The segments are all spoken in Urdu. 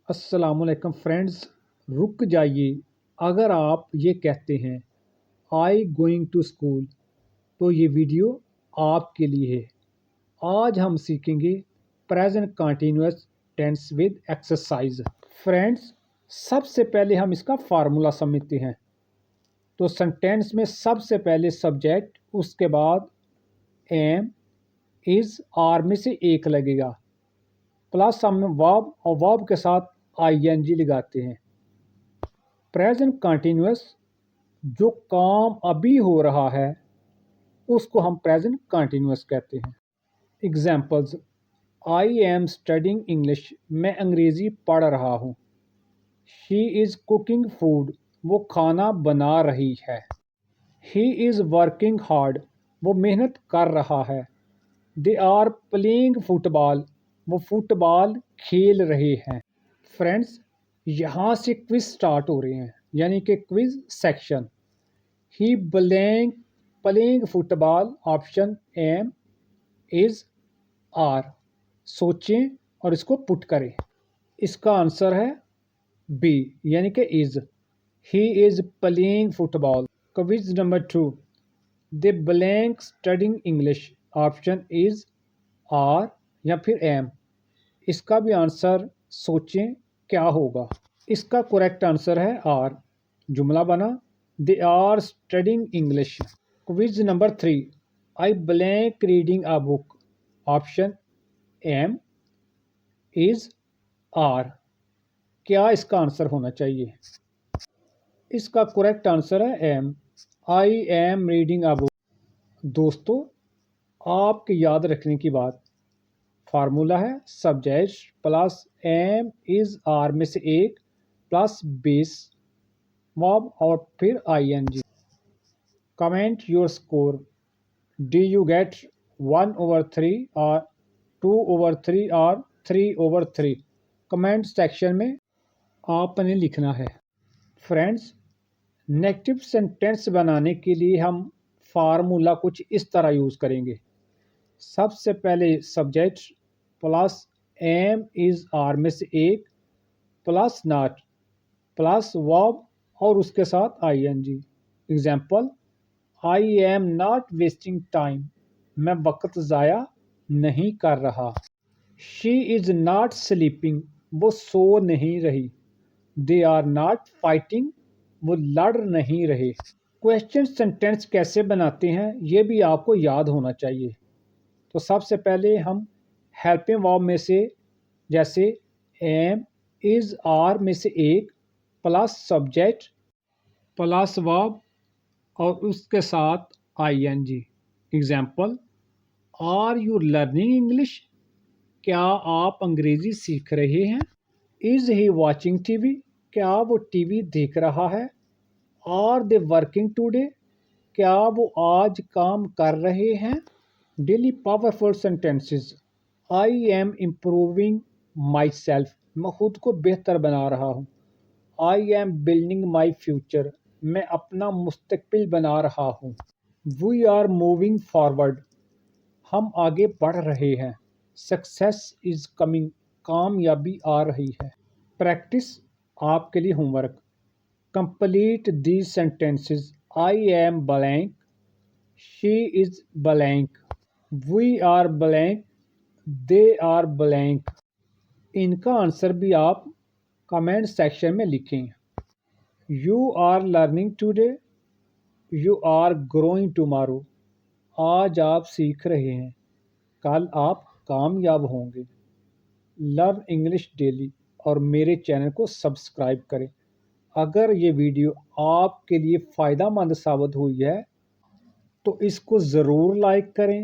السلام علیکم فرینڈز، رک جائیے۔ اگر آپ یہ کہتے ہیں آئی گوئنگ ٹو اسکول تو یہ ویڈیو آپ کے لیے ہے۔ آج ہم سیکھیں گے present continuous tense with exercise. Friends, سب سے پہلے ہم اس کا فارمولا سمجھتے ہیں۔ تو سینٹینس میں سب سے پہلے سبجیکٹ، اس کے بعد ایم، از، آر میں سے ایک لگے گا، پلس ہم ورب اور ورب کے ساتھ آئی این جی لگاتے ہیں۔ پریزنٹ کنٹینیوس جو کام ابھی ہو رہا ہے اس کو ہم پریزنٹ کنٹینیوس کہتے ہیں۔ Examples: I am studying English, میں انگریزی پڑھ رہا ہوں۔ شی از کوکنگ فوڈ، وہ کھانا بنا رہی ہے۔ ہی از ورکنگ ہارڈ، وہ محنت کر رہا ہے۔ دے آر پلینگ فٹ بال، وہ فٹ بال کھیل رہے ہیں۔ فرینڈز، یہاں سے کوئز سٹارٹ ہو رہے ہیں، یعنی کہ کوئز سیکشن۔ ہی playing football, option am, is, are. سوچیں اور اس کو پٹ کریں۔ اس کا آنسر ہے بی، یعنی کہ is. He is playing football. Quiz number 2، they blank studying English, option is, are یا پھر ایم۔ اس کا بھی آنسر سوچیں کیا ہوگا۔ اس کا کریکٹ آنسر ہے آر۔ جملہ بنا دے are studying English. Quiz number 3، I blank reading a book, option am, is, are. کیا اس کا آنسر ہونا چاہیے؟ اس کا کریکٹ آنسر ہے am, I am reading a book. دوستو، آپ کے یاد رکھنے کی بات، فارمولا ہے subject plus am, is, are میں سے ایک پلس بیس ورب اور پھر I N G. Comment your score, did you get 1/3 اور 2/3 اور 3/3؟ کمنٹ سیکشن میں آپ نے لکھنا ہے۔ فرینڈز، نیگیٹو سینٹینس بنانے کے لیے ہم فارمولا کچھ اس طرح یوز کریں گے۔ سب سے پہلے subject plus am, is, are میں سے ایک پلس ناٹ پلس ورب اور اس کے ساتھ I N G. Example: I am not wasting time, میں وقت ضائع نہیں کر رہا۔ شی از ناٹ سلیپنگ، وہ سو نہیں رہی۔ دے آر ناٹ فائٹنگ، وہ لڑ نہیں رہے۔ کویسچن سینٹینس کیسے بناتے ہیں یہ بھی آپ کو یاد ہونا چاہیے۔ تو سب سے پہلے ہم ہیلپنگ ورب میں سے، جیسے ایم، از، آر میں سے ایک پلس سبجیکٹ پلس ورب اور اس کے ساتھ I N G. Example: are you learning English, کیا آپ انگریزی سیکھ رہے ہیں؟ از ہی واچنگ ٹی وی، کیا وہ ٹی وی دیکھ رہا ہے؟ آر دے ورکنگ ٹوڈے، کیا وہ آج کام کر رہے ہیں؟ Daily powerful sentences: I M improving my self, میں خود کو بہتر بنا رہا ہوں۔ I am building my future, میں اپنا مستقبل بنا رہا ہوں۔ وی آر موونگ فارورڈ، ہم آگے بڑھ رہے ہیں۔ سکسیس از کمنگ، کامیابی آ رہی ہے۔ پریکٹس آپ کے لیے homework: complete these sentences: I am blank, she is blank, we are blank, they are blank. ان کا آنسر بھی آپ کمنٹ سیکشن میں لکھیں۔ You are learning today, you are growing tomorrow, آج آپ سیکھ رہے ہیں، کل آپ کامیاب ہوں گے۔ لرن انگلش ڈیلی، اور میرے چینل کو سبسکرائب کریں۔ اگر یہ ویڈیو آپ کے لیے فائدہ مند ثابت ہوئی ہے تو اس کو ضرور لائک کریں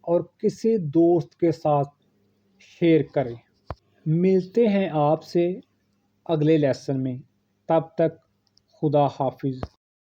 اور کسی دوست کے ساتھ شیئر کریں۔ ملتے ہیں آپ سے اگلے لیسن میں، تب تک خدا حافظ۔